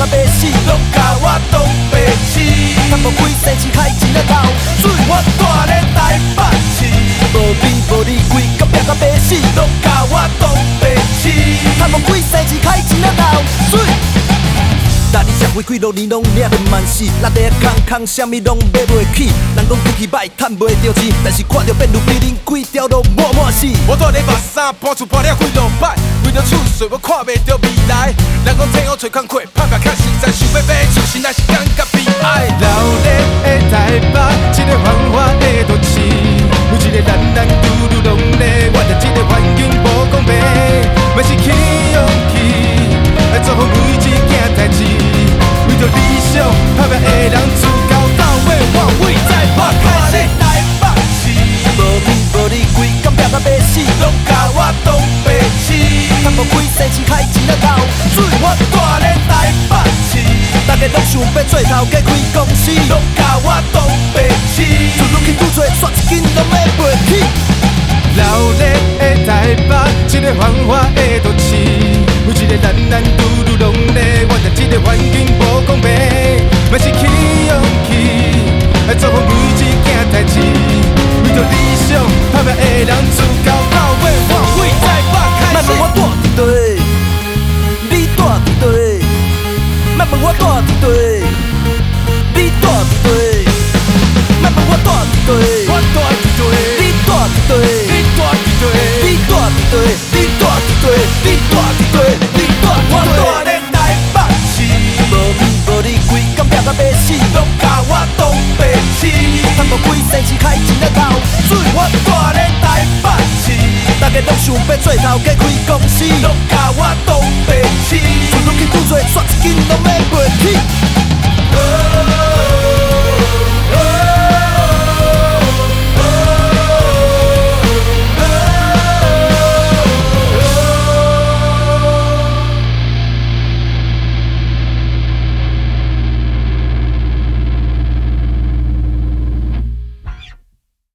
到白死，拢甲我当白痴。赚无几世钱开钱仔头，水我蹛咧台北市。无边无理规甲拼到白死，拢甲我当白痴。赚无几世钱开钱仔头，水。大你社会几落年拢掠得万死，落地空空，啥物拢买袂起。人讲运气歹，赚袂着钱，但是看着变路比恁几条路满死。我蹛咧木栅，搬厝搬了几落摆，为了厝税，我看袂到未来。人讲趁我揣工课，打拼卡实在，想欲买厝，心内是感觉悲哀。蹛咧台北，这个繁华的都市，每一个男男女女拢咧，我着这个环境无公平，嘛是起勇气，来做好每一件代志。为着理想，打拼的人自头到尾我位台北开始。台北市，无面无理规工拼到白死，拢甲我当白痴。赚无几世钱开钱仔头，水我蹛咧台北市。大家拢想要做头家开公司，拢甲我当白痴。做愈去愈多，煞一斤拢买袂起。蹛咧台北，这个繁华的都市，每一个男男女女拢咧，我着这个环境无公平，嘛是起勇气，来做好每一件代志。为着理想，打拼的人自头到尾我位台北开始。莫问我住伫地，你住伫地。莫问我住伫地，你住伫地。莫问我住伫地，我住伫地，你住伫地。你住伫地，你住伫地，你住伫地，你住伫地，你住伫地。我蹛咧台北市，无面无理规工拼到白死，拢甲我当白痴。赚无几世钱开钱仔头，水我蹛咧台北市。大家拢想要做头家开公司，拢甲我当白痴。做愈去愈多，煞一